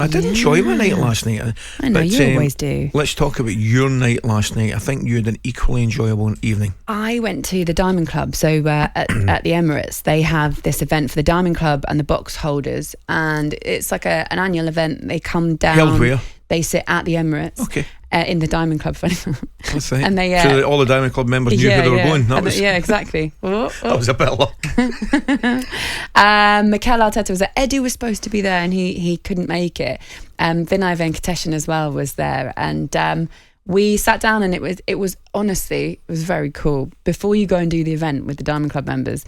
I did enjoy my night last night. I know, you always do. Let's talk about your night last night. I think you had an equally enjoyable evening. I went to the Diamond Club. So at the Emirates, they have this event for the Diamond Club and the box holders. And it's like an annual event. They come down. Held where? They sit at the Emirates. Okay. In the Diamond Club. That's right. And they, so all the Diamond Club members knew who they were going. Yeah, exactly. That was a bit of luck. Mikel Arteta was there. Eddie was supposed to be there and he couldn't make it. Vinay Venkateshan as well was there. And we sat down and it was honestly, it was very cool. Before you go and do the event with the Diamond Club members,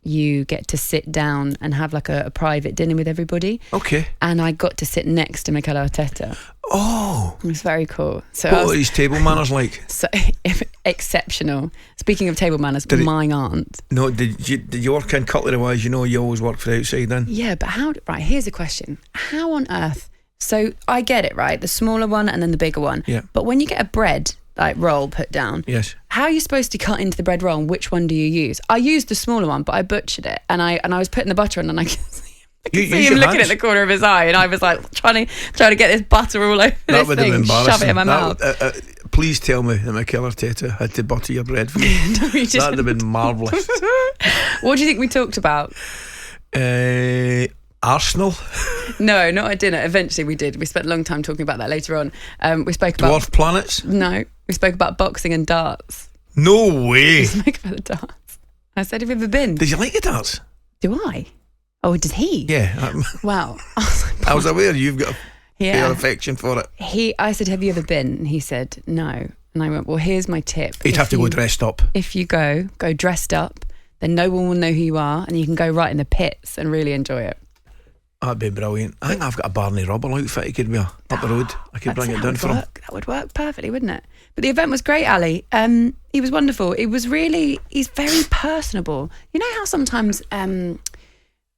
you get to sit down and have like a private dinner with everybody. Okay. And I got to sit next to Mikel Arteta. Oh. It was very cool. So what were his table manners like? So exceptional. Speaking of table manners, my aunt. No, did you work in cutlery-wise? You know you always work for the outside then? Yeah, but right, here's a question. How on earth... So I get it, right? The smaller one and then the bigger one. Yeah. But when you get a bread like roll put down, yes, how are you supposed to cut into the bread roll and which one do you use? I used the smaller one, but I butchered it and I was putting the butter on and I could see him looking at the corner of his eye and I was like trying to get this butter all over that this would thing, have been shove it in my mouth. Please tell me that Mikel Arteta had to butter your bread for you. No, that would have been marvellous. What do you think we talked about? Arsenal? No, not at dinner. Eventually we did. We spent a long time talking about that later on. We spoke about... Dwarf planets? No, we spoke about boxing and darts. No way. We spoke about the darts. I said, have you ever been? Did you like the darts? Do I? Oh, does he? Yeah. Wow. I was aware you've got a fair affection for it. I said, have you ever been? And he said, no. And I went, well, here's my tip. You'd have to go dressed up. If you go dressed up, then no one will know who you are and you can go right in the pits and really enjoy it. That'd be brilliant. I think I've got a Barney Rubble outfit he could wear up the road. I could bring it down for him. That would work perfectly, wouldn't it? But the event was great, Ali. He was wonderful. It was really, he's very personable. You know how sometimes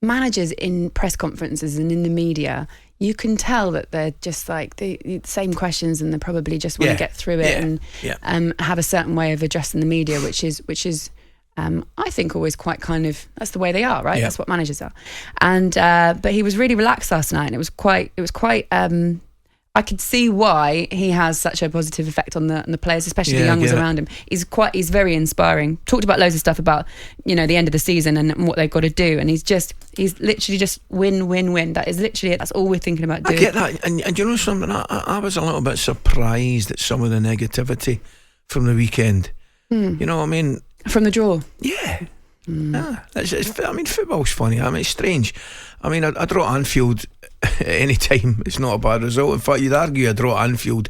managers in press conferences and in the media, you can tell that they're just like the same questions and they probably just want to get through it and have a certain way of addressing the media, which is I think always quite kind of, that's the way they are, right? Yeah. That's what managers are. And but he was really relaxed last night and it was quite I could see why he has such a positive effect on the players, especially the young ones around him. He's very inspiring. Talked about loads of stuff about, the end of the season and what they've got to do. And he's literally just win, win, win. That is literally it. That's all we're thinking about doing. I get that. And you know something? I was a little bit surprised at some of the negativity from the weekend. You know what I mean? From the draw? Yeah. Football's funny. It's strange. I draw Anfield at any time. It's not a bad result. In fact, you'd argue a draw at Anfield,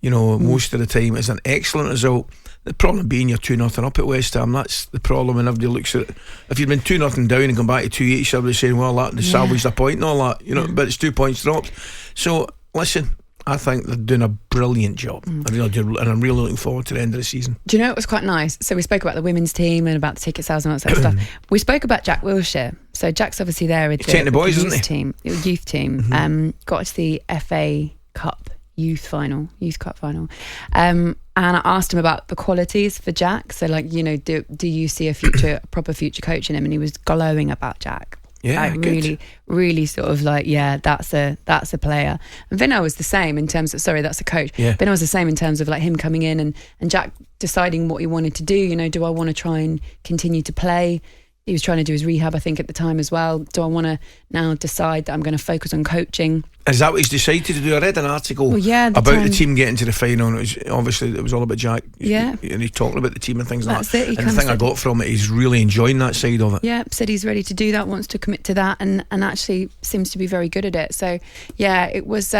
most of the time is an excellent result. The problem being you're 2-0 up at West Ham. That's the problem when everybody looks at it. If you'd been 2-0 down and gone back to 2-8, somebody's saying, well, they salvaged a point and all that, but it's 2 points dropped. So, listen, I think they're doing a brilliant job. I really do, and I'm really looking forward to the end of the season. Do you know what was quite nice? So we spoke about the women's team and about the ticket sales and all that sort of stuff. We spoke about Jack Wilshere. So Jack's obviously there with the boys, isn't he? Youth team. Got to the FA Cup Youth Cup final. And I asked him about the qualities for Jack. So do you see a proper future coach in him? And he was glowing about Jack. Yeah, really, really sort of that's a player. And Vinay was the same in terms of, that's a coach. Yeah. Vinay was the same in terms of him coming in and Jack deciding what he wanted to do. Do I want to try and continue to play? He was trying to do his rehab, I think, at the time as well. Do I want to now decide that I'm going to focus on coaching? Is that what he's decided to do? I read an article about the team getting to the final, and it was all about Jack. Yeah. And he's talking about the team and things like that. And the thing I got from it, he's really enjoying that side of it. Yeah, said he's ready to do that, wants to commit to that, and actually seems to be very good at it. So, yeah, it was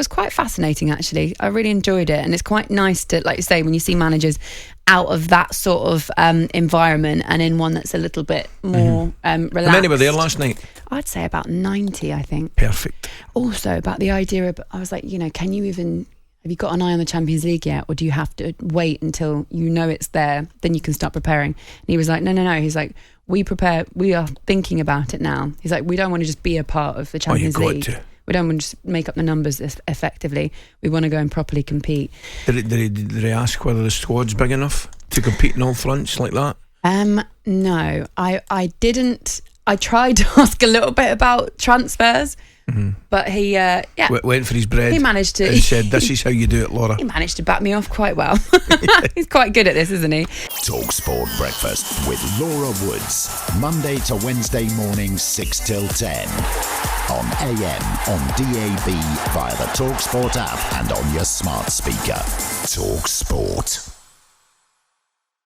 quite fascinating, actually. I really enjoyed it, and it's quite nice to, like you say, when you see managers out of that sort of environment and in one that's a little bit more relaxed. How many were there last night? I'd say about 90, I think. Perfect. Also about the idea of, I was like, have you got an eye on the Champions League yet, or do you have to wait until it's there, then you can start preparing? And he was like, no. He's like, we are thinking about it now. He's like, we don't want to just be a part of the Champions League. We don't want to just make up the numbers effectively. We want to go and properly compete. Did they ask whether the squad's big enough to compete in all fronts like that? No, I didn't. I tried to ask a little bit about transfers, But he, went for his bread. He managed to. And said, "This is how you do it, Laura." He managed to back me off quite well. He's quite good at this, isn't he? talkSPORT Breakfast with Laura Woods. Monday to Wednesday mornings 6 till 10. On AM, on DAB, via the talkSPORT app and on your smart speaker. talkSPORT.